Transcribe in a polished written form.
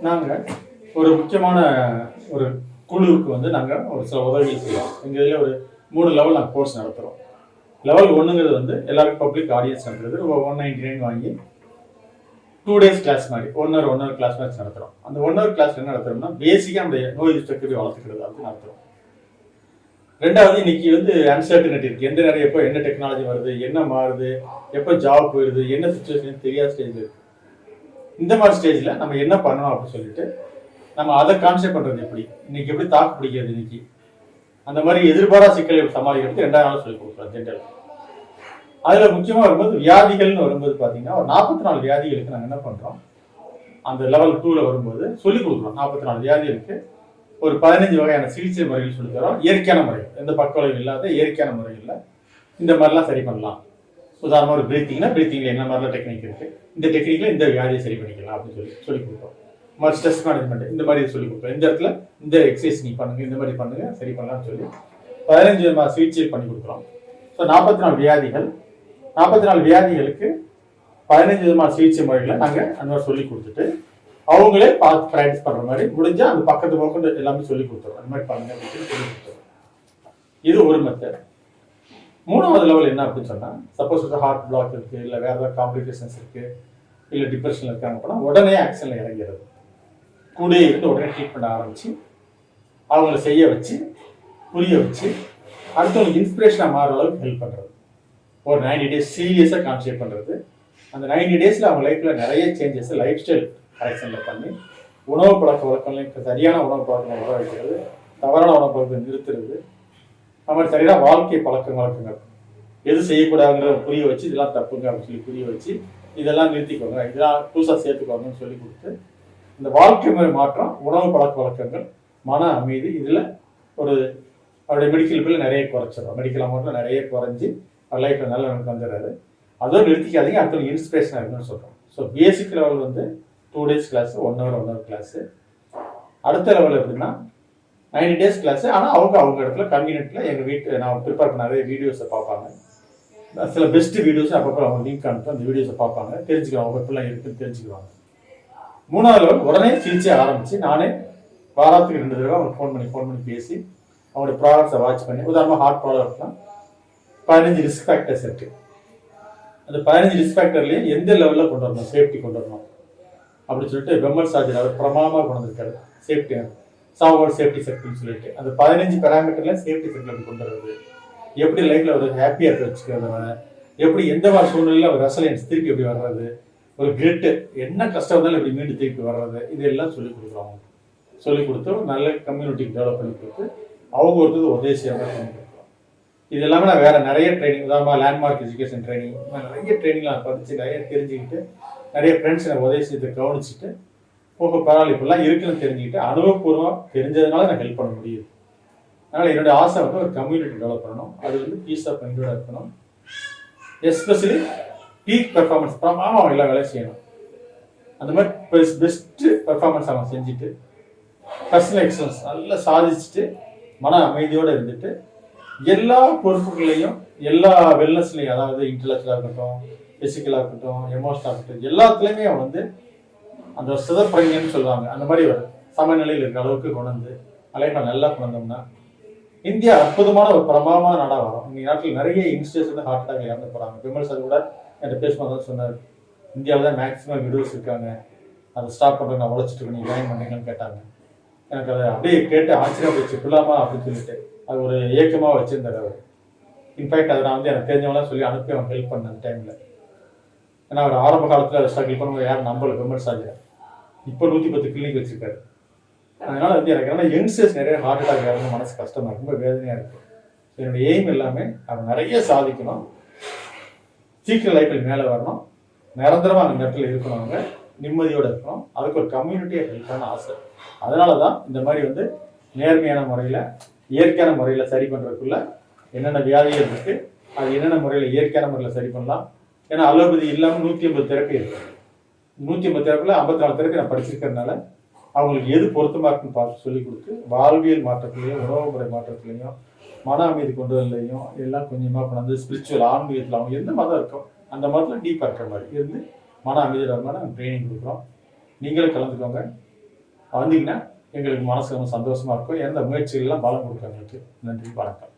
நாங்கள் ஒரு முக்கியமான ஒரு குழுவுக்கு வந்து நாங்கள் ஒரு சில உதவிகள் செய்வோம். எங்கள் இதில் ஒரு 3 லெவல் நாங்கள் கோர்ஸ் நடத்துகிறோம். லெவல் 1ங்கிறது வந்து எல்லாருக்கும் பப்ளிக் ஆடியன்ஸ் நடத்துறது 199 வாங்கி 2 days கிளாஸ் மாதிரி ஒன் ஹவர் கிளாஸ் மாதிரி நடத்துகிறோம். அந்த 1 hour கிளாஸ் என்ன நடத்துகிறோம்னா பேசிக்காக நம்ம நோய் எதிர்ப்பு வளர்த்துக்கிறது அப்படின்னு நடத்துகிறோம். ரெண்டாவது, இன்னைக்கு வந்து அன்சர்டனிட்டி இருக்குது. எந்த நேரம் எப்போ என்ன டெக்னாலஜி வருது, என்ன மாறுது, எப்போ ஜாப் போயிடுது, என்ன சுச்சுவேஷன் தெரியாத ஸ்டேஜ் இருக்குது. இந்த மாதிரி ஸ்டேஜில் நம்ம என்ன பண்ணணும் அப்படின்னு சொல்லிட்டு நம்ம அதை கான்செப்ட் பண்ணுறது எப்படி, இன்னைக்கு எப்படி தாக்கு பிடிக்கிறது, இன்னைக்கு அந்த மாதிரி எதிர்பாரா சிக்கலை சமாளிக்கிறது 2வது நாள் சொல்லி கொடுக்குறோம் ஜென்ரல். அதில் முக்கியமாக வரும்போது வியாதிகள்னு வரும்போது பார்த்தீங்கன்னா ஒரு 44 வியாதிகளுக்கு நாங்கள் என்ன பண்ணுறோம், அந்த லெவல் 2ல் வரும்போது சொல்லிக் கொடுக்குறோம். 44 வியாதிகளுக்கு ஒரு 15 வகையான சிகிச்சை முறைகள் சொல்லி தரோம். இயற்கையான முறைகள், எந்த பக்கவிளைவு இல்லாத இயற்கையான முறைகளில் இந்த மாதிரிலாம் சரி பண்ணலாம். உதாரணமாக ஒரு பிரீத்திங்கில் என்ன மாதிரிலாம் டெக்னிக் இருக்குது, இந்த டெக்னிக்கில் இந்த வியாதியை சரி பண்ணிக்கலாம் அப்படின்னு சொல்லிக் கொடுப்போம். மாதிரி ஸ்ட்ரெஸ் மேனேஜ்மெண்ட் இந்த மாதிரி சொல்லிக் கொடுப்போம். இந்த இடத்துல இந்த எக்ஸசைஸ் நீ பண்ணுங்க, இந்த மாதிரி பண்ணுங்க, சரி பண்ணலாம்னு சொல்லி 15 விதமான சிகிச்சை பண்ணி கொடுக்குறோம். ஸோ 44 வியாதிகள், 44 வியாதிகளுக்கு 15 விதமான சிகிச்சை முறைகளை நாங்கள் அந்த மாதிரி சொல்லி கொடுத்துட்டு அவங்களே பார்த்து ப்ராக்டிஸ் பண்ணுற மாதிரி முடிஞ்சால் அந்த பக்கத்து பக்கம் எல்லாமே சொல்லி கொடுத்துருவோம். அந்த மாதிரி பண்ணுங்க அப்படின்னு சொல்லி கொடுத்துருவோம். இது ஒரு மெத்தட். 3வது லெவல் என்ன அப்படின்னு சொன்னால், சப்போஸ் ஹார்ட் பிளாக் இருக்குது, இல்லை வேறு ஏதாவது காம்ப்ளிகேஷன்ஸ் இருக்குது, இல்லை டிப்ரெஷனில் இருக்காங்க அப்படின்னா உடனே ஆக்ஷனில் இறங்கிறது. கூட இருந்து உடனே ட்ரீட்மெண்ட் ஆரம்பித்து அவங்கள செய்ய வச்சு புரிய வச்சு அடுத்தவங்களுக்கு இன்ஸ்பிரேஷனாக மாறுற அளவுக்கு ஹெல்ப் பண்ணுறது. ஒரு 90 days சீரியஸாக கான்சென்ட்ரேட் பண்ணுறது. அந்த 90 daysல அவங்க லைஃப்பில் நிறைய சேஞ்சஸ் லைஃப் ஸ்டைல் கரெக்ஷனில் பண்ணி உணவு பழக்க வழக்கங்கள் சரியான உணவு பழக்கம் வர வைக்கிறது, தவறான உணவு பழக்கத்தை நிறுத்துறது, அது மாதிரி சரியான வாழ்க்கை பழக்க வழக்கங்கள் எது செய்யக்கூடாதுங்கிறத புரிய வச்சு இதெல்லாம் தப்புங்க அப்படின்னு சொல்லி புரிய வச்சு இதெல்லாம் நிறுத்திக்கோங்க, இதெல்லாம் புதுசாக சேர்த்துக்கோங்கன்னு சொல்லி கொடுத்து இந்த வாழ்க்கை முறை மாற்றம், உணவு பழக்க வழக்கங்கள், மன அமைதி, இதில் ஒரு அவருடைய மெடிக்கல் பில் நிறைய குறைச்சிடும். மெடிக்கல் அமௌண்ட்டில் நிறைய குறைஞ்சி அவர் லைஃப்பில் நல்ல எனக்கு வந்துடுறாரு. அதோடு நிறுத்திக்காதீங்க, அடுத்த இன்ஸ்பிரேஷனாக இருக்குன்னு சொல்கிறோம். ஸோ பேசிக் லெவல் வந்து 2 days கிளாஸ், 1 hour கிளாஸு. அடுத்த லெவல் எப்படின்னா 90 days கிளாஸு. ஆனால் அவங்க இடத்துல கன்வீனியன்ட்டில் எங்கள் வீட்டு நான் ப்ரிப்பேர் பண்ண நிறைய வீடியோஸை பார்ப்பாங்க. சில பெஸ்ட் வீடியோஸ் அப்பப்போ அவங்க லிங்க் அனுப்பி அந்த வீடியோஸை பார்ப்பாங்க, தெரிஞ்சுக்குவாங்க, அவங்க எப்படிலாம் இருக்குன்னு தெரிஞ்சுக்குவாங்க. 3வது லெவல் உடனே சிகிச்சை ஆரம்பித்து நானே வாரத்துக்கு 2 தடவை அவங்க ஃபோன் பண்ணி பேசி அவங்களுடைய ப்ராடக்ட்ஸை வாட்ச் பண்ணி, உதாரணமாக ஹார்ட் ப்ராடக்ட்லாம் 15 ரிஸ்க் ஃபேக்டர்ஸ் இருக்குது. அந்த 15 ரிஸ்க் ஃபேக்டர்லேயும் எந்த லெவலில் கொண்டு வரணும், சேஃப்டி கொண்டு வரணும் அப்படின்னு சொல்லிட்டு பெம்மல் சார்ஜர் அவர் பிரமாதமாக கொண்டு வந்திருக்காரு. சேஃப்டி சாவோட சேஃப்டி சர்க்கிள்னு சொல்லிட்டு அந்த 15 பேராமீட்டர்ல சேஃப்டி சர்க்கிள் கொண்டு வருது. எப்படி லைஃப்ல ஒரு ஹாப்பியாக வச்சுக்கிறது, எப்படி எந்த மாதிரி சூழ்நிலையில் ஒரு ரெசலியன்ஸ் திருப்பி எப்படி வர்றது, ஒரு கிரிட்டு என்ன கஷ்டம் இருந்தாலும் எப்படி மீண்டும் திருப்பி வர்றது, இதெல்லாம் சொல்லிக் கொடுக்குறோம். சொல்லிக் கொடுத்து ஒரு நல்ல கம்யூனிட்டிக்கு டெவலப் பண்ணி கொடுத்து அவங்க ஒருத்தர் உதவி செய்ய மாதிரி பண்ணி கொடுக்குறோம். இது எல்லாமே நான் வேறு நிறைய ட்ரைனிங், உதாரணமாக லேண்ட்மார்க் எஜுகேஷன் ட்ரைனிங், நிறைய ட்ரைனிங்லாம் படித்து நிறைய தெரிஞ்சுக்கிட்டு நிறைய ஃப்ரெண்ட்ஸ் எனக்கு உதவி செய்து கவனிச்சுட்டு போக பரவாயில்ல இப்பெல்லாம் இருக்குன்னு தெரிஞ்சுக்கிட்டு அனுபவபூர்வமாக தெரிஞ்சதுனால எனக்கு ஹெல்ப் பண்ண முடியுது. அதனால் என்னுடைய ஆசை வந்து ஒரு கம்யூனிட்டி டெவலப் பண்ணணும், அது வந்து பீஸ் ஆஃப் மைண்டோட இருக்கணும். எஸ்பெஷலி பீக் பெர்ஃபார்மன்ஸ் பிரமாதமாக அவங்க எல்லா வேலையும் செய்யணும். அந்த மாதிரி பெஸ்ட்டு பெர்ஃபார்மன்ஸ் அவங்க செஞ்சுட்டு பர்சனல் எக்ஸலன்ஸ் நல்லா சாதிச்சுட்டு மன அமைதியோடு இருந்துட்டு எல்லா பொறுப்புகளையும் எல்லா வெல்னஸ்லையும், அதாவது இன்டலெக்சுவலாக இருக்கட்டும், ஃபிசிக்கலாக இருக்கட்டும், எமோஷனலாக இருக்கட்டும், எல்லாத்துலேயுமே அவன் வந்து அந்த சிதப்பிரங்கன்னு சொல்லுவாங்க, அந்த மாதிரி ஒரு சமநிலையில் இருக்கிற அளவுக்கு கொண்டு வந்து அலைஃபை நல்லா கொண்டு வந்தோம்னா இந்தியா அற்புதமான ஒரு பிரமாதமான நாடாக வரும். இந்த நாட்டில் நிறைய யங்ஸ்டர்ஸ் வந்து ஹார்ட் அட்டாக் இறந்து போகிறாங்க. பெம்மல் சார் கூட என்கிட்ட பேசும்போது தான் சொன்னார், இந்தியாவில் தான் மேக்ஸிமம் விடோஸ் இருக்காங்க, அதை ஸ்டாப் பண்ணுறது நான் உழைச்சிட்டு நீங்கள் ஜாயின் பண்ணுறீங்கன்னு கேட்டாங்க. எனக்கு அதை அப்படியே கேட்டு ஆச்சரியம் போச்சு, பிள்ளாமா அப்படின்னு சொல்லிட்டு அது ஒரு ஏக்கமாக வச்சுருந்தார் அவர். இன்ஃபேக்ட் அதை நான் வந்து எனக்கு தெரிஞ்சவங்களாம் சொல்லி அனுப்பி அவன் ஹெல்ப் பண்ண அந்த டைமில். ஏன்னா அவர் ஆரம்ப காலத்தில் அதை ஸ்ட்ரகிள் பண்ணும்போது யாரும் நம்பலை பெம்மல் சார். இப்போ 110 கிளினிக் வச்சுருக்காரு. அதனால் வந்து எனக்கு என்னன்னா யங்ஸ்டர்ஸ் நிறைய ஹார்ட் அட்டாக் இறந்து மனசு கஷ்டமாக இருக்கும், ரொம்ப வேதனையாக இருக்குது. என்னுடைய எய்ம் எல்லாமே அவன் நிறைய சாதிக்கணும், சீக்கிரம் லைஃப்பில் மேலே வரணும், நிரந்தரமாக அந்த இடத்துல இருக்கணும், அவங்க நிம்மதியோடு இருக்கணும், அதுக்கு ஒரு கம்யூனிட்டியை ஹெல்ப் பண்ண ஆசை. அதனால தான் இந்த மாதிரி வந்து நேர்மையான முறையில் இயற்கையான முறையில் சரி பண்ணுறதுக்குள்ள என்னென்ன வியாதிகள் இருக்குது, அது என்னென்ன முறையில் இயற்கையான முறையில் சரி பண்ணலாம். ஏன்னா அலோபதி இல்லாமல் 150 தெரப்பி இருக்குது. 150 தெரப்பில் 54 தெரப்பி நான் படிச்சிருக்கிறதுனால அவங்களுக்கு எது பொருத்தமாக இருக்குன்னு பார்த்து சொல்லிக் கொடுத்து வாழ்வியல் மாற்றத்துலையும் உணவு முறை மாற்றத்துலையும் மன அமைதி கொண்டு வரலையும் எல்லாம் கொஞ்சமாக கொண்டாந்து ஸ்பிரிச்சுவல் ஆன்மீகத்தில் அவங்க எந்த மதம் இருக்கோ அந்த மதத்தில் டீப்பாக இருக்கிற மாதிரி இருந்து மன அமைதியில் வர மாதிரி நாங்கள் ட்ரைனிங் கொடுக்குறோம். நீங்களும் கலந்துக்கோங்க. வந்தீங்கன்னா எங்களுக்கு மனசு ரொம்ப சந்தோஷமா இருக்கும். எந்த முயற்சிகள்லாம் பலம் கொடுக்கும் எங்களுக்கு. நன்றி, வணக்கம்.